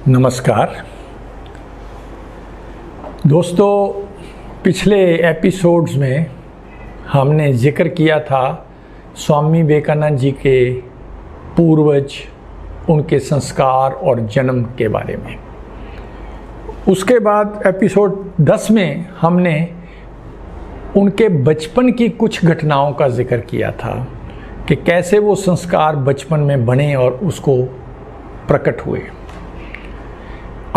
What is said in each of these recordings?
नमस्कार दोस्तों, पिछले एपिसोड्स में हमने जिक्र किया था स्वामी विवेकानंद जी के पूर्वज, उनके संस्कार और जन्म के बारे में। उसके बाद एपिसोड 10 में हमने उनके बचपन की कुछ घटनाओं का जिक्र किया था कि कैसे वो संस्कार बचपन में बने और उसको प्रकट हुए।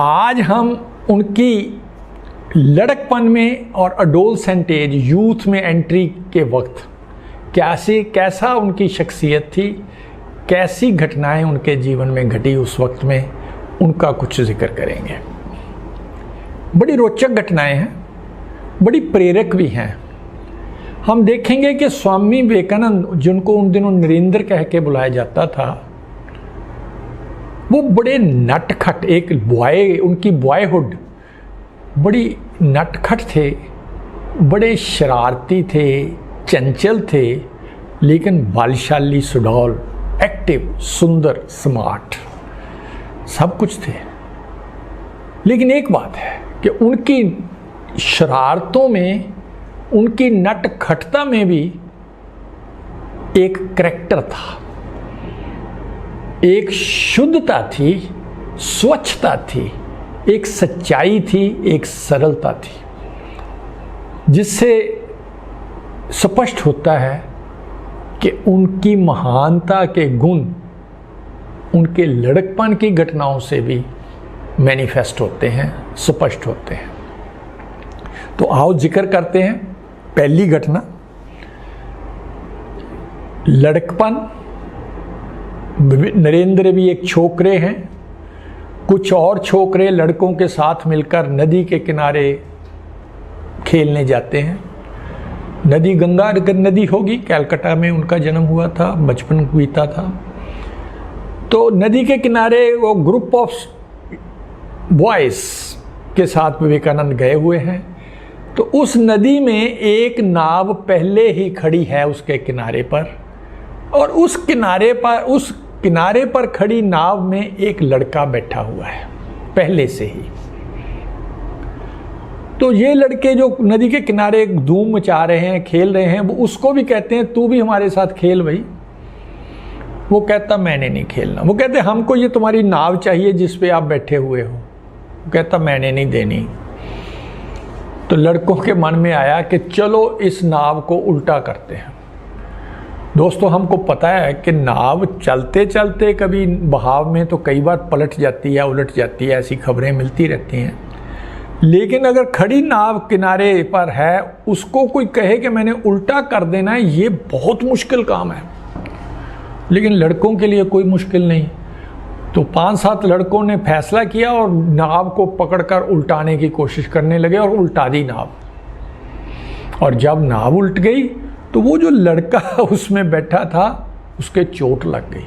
आज हम उनकी लड़कपन में और अडोलसेंट एज, यूथ में एंट्री के वक्त कैसा उनकी शख्सियत थी, कैसी घटनाएं उनके जीवन में घटी उस वक्त में, उनका कुछ जिक्र करेंगे। बड़ी रोचक घटनाएं हैं, बड़ी प्रेरक भी हैं। हम देखेंगे कि स्वामी विवेकानंद, जिनको उन दिनों नरेंद्र कह के बुलाया जाता था, वो बड़े नटखट, एक बॉय, उनकी बॉयहुड बड़ी नटखट थे, बड़े शरारती थे, चंचल थे, लेकिन बलशाली, सुडौल, एक्टिव, सुंदर, स्मार्ट, सब कुछ थे। लेकिन एक बात है कि उनकी शरारतों में, उनकी नटखटता में भी एक करैक्टर था, एक शुद्धता थी, स्वच्छता थी, एक सच्चाई थी, एक सरलता थी, जिससे स्पष्ट होता है कि उनकी महानता के गुण उनके लड़कपन की घटनाओं से भी मैनिफेस्ट होते हैं, स्पष्ट होते हैं। तो आओ जिक्र करते हैं। पहली घटना, लड़कपन। नरेंद्र भी एक छोकरे हैं, कुछ और छोकरे लड़कों के साथ मिलकर नदी के किनारे खेलने जाते हैं। नदी गंगा नदी होगी, कलकत्ता में उनका जन्म हुआ था, बचपन बीता था। तो नदी के किनारे वो ग्रुप ऑफ बॉयज़ के साथ विवेकानंद गए हुए हैं। तो उस नदी में एक नाव पहले ही खड़ी है उसके किनारे पर, और उस किनारे पर खड़ी नाव में एक लड़का बैठा हुआ है पहले से ही। तो ये लड़के जो नदी के किनारे धूम मचा रहे हैं, खेल रहे हैं, वो उसको भी कहते हैं तू भी हमारे साथ खेल भाई। वो कहता मैंने नहीं खेलना। वो कहते हमको ये तुम्हारी नाव चाहिए जिस पे आप बैठे हुए हो। वो कहता मैंने नहीं देनी। तो लड़कों के मन में आया कि चलो इस नाव को उल्टा करते हैं। दोस्तों, हमको पता है कि नाव चलते चलते कभी बहाव में तो कई बार पलट जाती है, उलट जाती है, ऐसी खबरें मिलती रहती हैं। लेकिन अगर खड़ी नाव किनारे पर है, उसको कोई कहे कि मैंने उल्टा कर देना है, ये बहुत मुश्किल काम है। लेकिन लड़कों के लिए कोई मुश्किल नहीं। तो 5-7 लड़कों ने फैसला किया और नाव को पकड़कर उल्टाने की कोशिश करने लगे और उल्टा दी नाव। और जब नाव उल्ट गई तो वो जो लड़का उसमें बैठा था उसके चोट लग गई।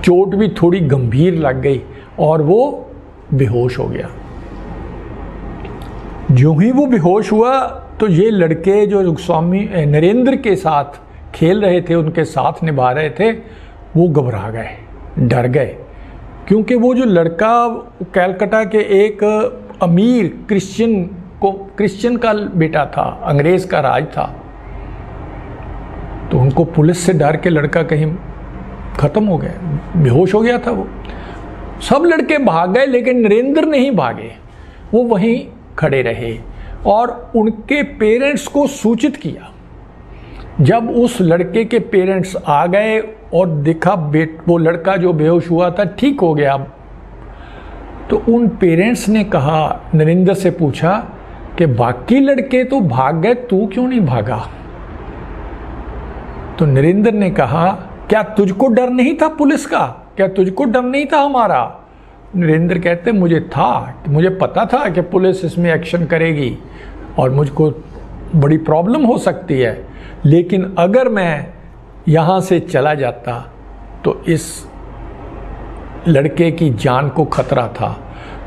चोट भी थोड़ी गंभीर लग गई और वो बेहोश हो गया। जो ही वो बेहोश हुआ तो ये लड़के जो स्वामी नरेंद्र के साथ खेल रहे थे, उनके साथ निभा रहे थे, वो घबरा गए, डर गए। क्योंकि वो जो लड़का कलकत्ता के एक अमीर क्रिश्चियन का बेटा था, अंग्रेज़ का राज था। तो उनको पुलिस से डर के लड़का कहीं ख़त्म हो गया, बेहोश हो गया था वो। सब लड़के भाग गए, लेकिन नरेंद्र नहीं भागे, वो वहीं खड़े रहे और उनके पेरेंट्स को सूचित किया। जब उस लड़के के पेरेंट्स आ गए और देखा वो लड़का जो बेहोश हुआ था ठीक हो गया, तो उन पेरेंट्स ने कहा, नरेंद्र से पूछा कि बाकी लड़के तो भाग गए, तू क्यों नहीं भागा? तो नरेंद्र ने कहा, क्या तुझको डर नहीं था पुलिस का? क्या तुझको डर नहीं था हमारा? नरेंद्र कहते मुझे था, मुझे पता था कि पुलिस इसमें एक्शन करेगी और मुझको बड़ी प्रॉब्लम हो सकती है, लेकिन अगर मैं यहाँ से चला जाता तो इस लड़के की जान को खतरा था।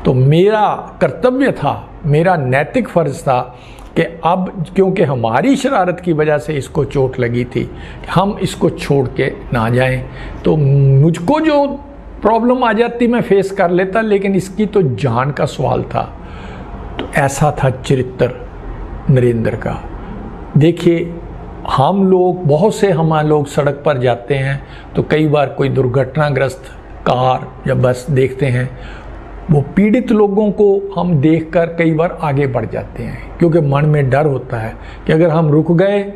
तो मेरा कर्तव्य था, मेरा नैतिक फ़र्ज़ था कि अब क्योंकि हमारी शरारत की वजह से इसको चोट लगी थी, हम इसको छोड़ के ना जाएं। तो मुझको जो प्रॉब्लम आ जाती मैं फेस कर लेता, लेकिन इसकी तो जान का सवाल था। तो ऐसा था चरित्र नरेंद्र का। देखिए, हम लोग बहुत से हमारे लोग सड़क पर जाते हैं तो कई बार कोई दुर्घटनाग्रस्त कार या बस देखते हैं, वो पीड़ित लोगों को हम देखकर कई बार आगे बढ़ जाते हैं, क्योंकि मन में डर होता है कि अगर हम रुक गए,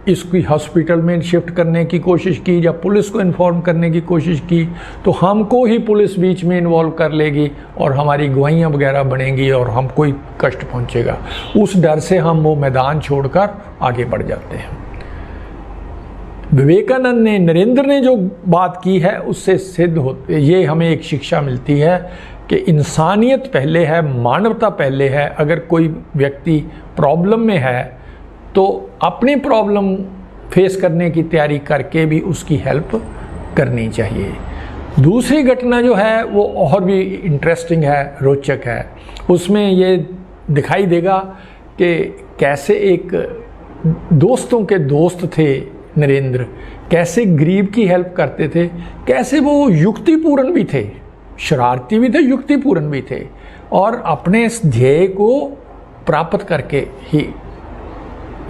इसकी हॉस्पिटल में शिफ्ट करने की कोशिश की या पुलिस को इन्फॉर्म करने की कोशिश की तो हमको ही पुलिस बीच में इन्वॉल्व कर लेगी और हमारी गवाहियाँ वगैरह बनेंगी और हमको ही कष्ट पहुँचेगा। उस डर से हम वो मैदान छोड़कर आगे बढ़ जाते हैं। विवेकानंद ने, नरेंद्र ने जो बात की है उससे सिद्ध होते, ये हमें एक शिक्षा मिलती है कि इंसानियत पहले है, मानवता पहले है। अगर कोई व्यक्ति प्रॉब्लम में है तो अपनी प्रॉब्लम फेस करने की तैयारी करके भी उसकी हेल्प करनी चाहिए। दूसरी घटना जो है वो और भी इंटरेस्टिंग है, रोचक है। उसमें ये दिखाई देगा कि कैसे एक दोस्तों के दोस्त थे नरेंद्र, कैसे गरीब की हेल्प करते थे, कैसे वो युक्तिपूर्ण भी थे, शरारती भी थे, युक्तिपूर्ण भी थे, और अपने इस ध्येय को प्राप्त करके ही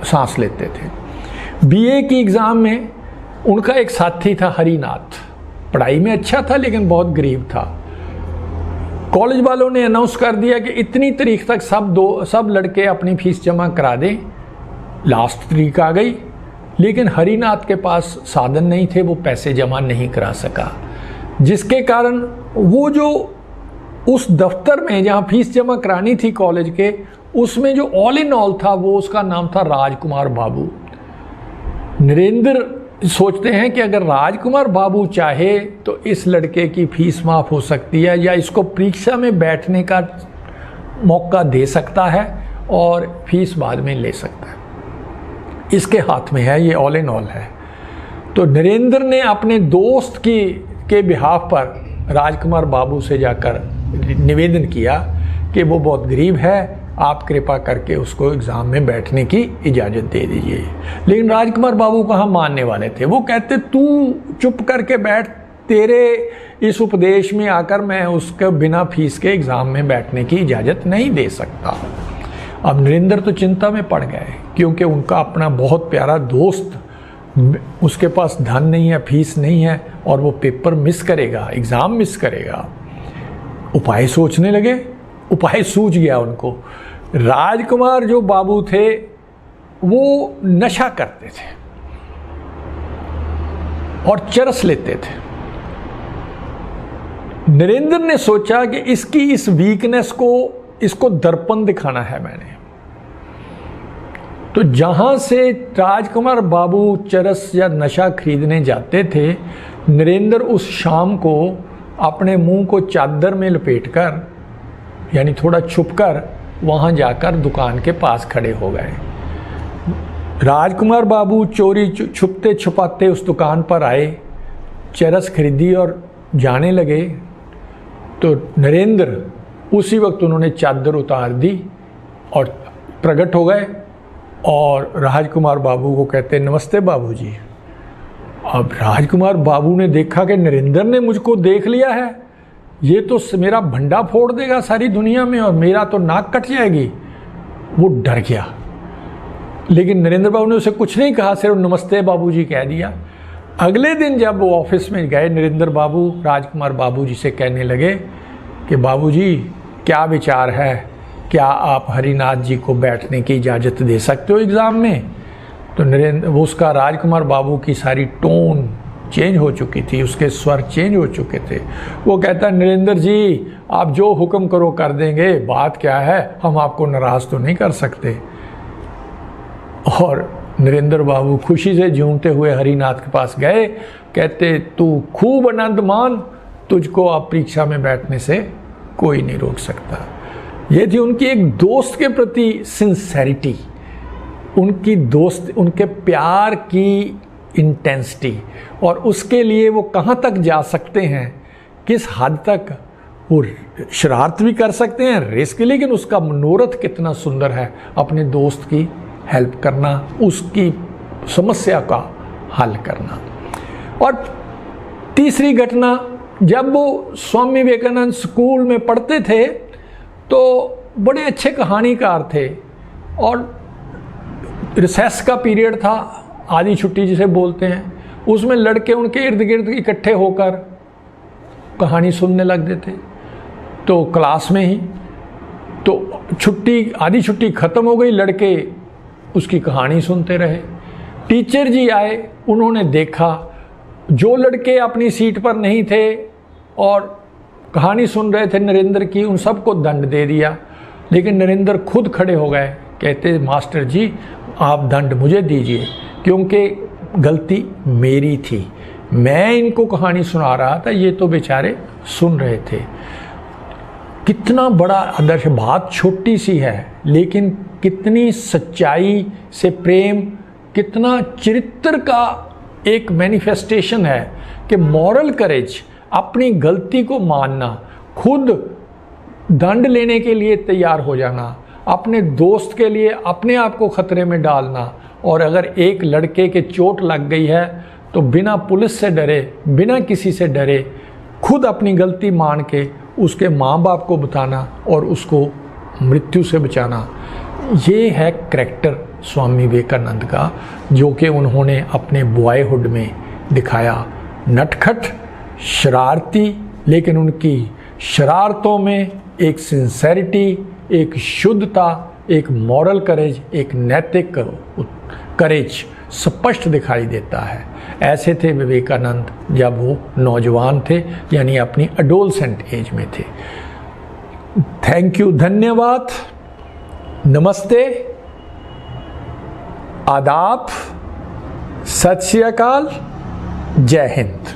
सांस लेते थे। बीए की एग्ज़ाम में उनका एक साथी था हरिनाथ, पढ़ाई में अच्छा था लेकिन बहुत गरीब था। कॉलेज वालों ने अनाउंस कर दिया कि इतनी तारीख तक सब लड़के अपनी फीस जमा करा दें। लास्ट तारीख आ गई लेकिन हरिनाथ के पास साधन नहीं थे, वो पैसे जमा नहीं करा सका, जिसके कारण वो जो उस दफ्तर में जहाँ फीस जमा करानी थी कॉलेज के, उसमें जो ऑल इन ऑल था वो उसका नाम था राजकुमार बाबू। नरेंद्र सोचते हैं कि अगर राजकुमार बाबू चाहे तो इस लड़के की फीस माफ़ हो सकती है या इसको परीक्षा में बैठने का मौका दे सकता है और फीस बाद में ले सकता है। इसके हाथ में है, ये ऑल इन ऑल है। तो नरेंद्र ने अपने दोस्त के बिहाफ पर राजकुमार बाबू से जाकर निवेदन किया कि वो बहुत गरीब है, आप कृपा करके उसको एग्ज़ाम में बैठने की इजाज़त दे दीजिए। लेकिन राजकुमार बाबू कहाँ मानने वाले थे। वो कहते तू चुप करके बैठ, तेरे इस उपदेश में आकर मैं उसके बिना फीस के एग्ज़ाम में बैठने की इजाज़त नहीं दे सकता। अब नरेंद्र तो चिंता में पड़ गए, क्योंकि उनका अपना बहुत प्यारा दोस्त, उसके पास धन नहीं है, फीस नहीं है, और वो पेपर मिस करेगा, एग्ज़ाम मिस करेगा। उपाय सोचने लगे, उपाय सूझ गया उनको। राजकुमार जो बाबू थे वो नशा करते थे और चरस लेते थे। नरेंद्र ने सोचा कि इसकी इस वीकनेस को, इसको दर्पण दिखाना है मैंने। तो जहां से राजकुमार बाबू चरस या नशा खरीदने जाते थे, नरेंद्र उस शाम को अपने मुंह को चादर में लपेटकर, यानी थोड़ा छुपकर, वहां जाकर दुकान के पास खड़े हो गए। राजकुमार बाबू चोरी छुपते छुपाते उस दुकान पर आए, चरस खरीदी और जाने लगे। तो नरेंद्र उसी वक्त उन्होंने चादर उतार दी और प्रकट हो गए और राजकुमार बाबू को कहते नमस्ते बाबूजी। अब राजकुमार बाबू ने देखा कि नरेंद्र ने मुझको देख लिया है, ये तो मेरा भंडा फोड़ देगा सारी दुनिया में और मेरा तो नाक कट जाएगी। वो डर गया, लेकिन नरेंद्र बाबू ने उसे कुछ नहीं कहा, सिर्फ नमस्ते बाबूजी कह दिया। अगले दिन जब वो ऑफिस में गए, नरेंद्र बाबू राजकुमार बाबूजी से कहने लगे कि बाबूजी क्या विचार है, क्या आप हरिनाथ जी को बैठने की इजाज़त दे सकते हो एग्ज़ाम में। तो नरेंद्र, वो उसका राजकुमार बाबू की सारी टोन चेंज हो चुकी थी, उसके स्वर चेंज हो चुके थे। वो कहता नरेंद्र जी आप जो हुक्म करो कर देंगे, बात क्या है, हम आपको नाराज़ तो नहीं कर सकते। और नरेंद्र बाबू खुशी से झूमते हुए हरिनाथ के पास गए, कहते तू खूब आनंद मान, तुझको अब परीक्षा में बैठने से कोई नहीं रोक सकता। ये थी उनकी एक दोस्त के प्रति सिंसेरिटी, उनकी दोस्त, उनके प्यार की इंटेंसिटी, और उसके लिए वो कहाँ तक जा सकते हैं, किस हद तक वो शरारत भी कर सकते हैं, रिस्क, लेकिन उसका मनोरथ कितना सुंदर है, अपने दोस्त की हेल्प करना, उसकी समस्या का हल करना। और तीसरी घटना जब वो स्वामी विवेकानंद स्कूल में पढ़ते थे तो बड़े अच्छे कहानीकार थे, और रिसेस का पीरियड था, आधी छुट्टी जिसे बोलते हैं, उसमें लड़के उनके इर्द गिर्द इकट्ठे होकर कहानी सुनने लग गए थे। तो क्लास में ही तो छुट्टी, आधी छुट्टी ख़त्म हो गई, लड़के उसकी कहानी सुनते रहे। टीचर जी आए, उन्होंने देखा जो लड़के अपनी सीट पर नहीं थे और कहानी सुन रहे थे नरेंद्र की, उन सबको दंड दे दिया। लेकिन नरेंद्र खुद खड़े हो गए, कहते मास्टर जी आप दंड मुझे दीजिए, क्योंकि गलती मेरी थी, मैं इनको कहानी सुना रहा था, ये तो बेचारे सुन रहे थे। कितना बड़ा आदर्श, बात छोटी सी है लेकिन कितनी सच्चाई से प्रेम, कितना चरित्र का एक मैनिफेस्टेशन है कि मॉरल करेज, अपनी गलती को मानना, खुद दंड लेने के लिए तैयार हो जाना, अपने दोस्त के लिए अपने आप को खतरे में डालना, और अगर एक लड़के के चोट लग गई है तो बिना पुलिस से डरे, बिना किसी से डरे, खुद अपनी गलती मान के उसके माँ बाप को बताना और उसको मृत्यु से बचाना। ये है करैक्टर स्वामी विवेकानंद का, जो कि उन्होंने अपने बॉयहुड में दिखाया। नटखट, शरारती, लेकिन उनकी शरारतों में एक सिंसेरिटी, एक शुद्धता, एक मॉरल करेज, एक नैतिक करेज स्पष्ट दिखाई देता है। ऐसे थे विवेकानंद जब वो नौजवान थे, यानी अपनी एडोलसेंट एज में थे। थैंक यू, धन्यवाद, नमस्ते, आदाब, सत श्री अकाल, जय हिंद।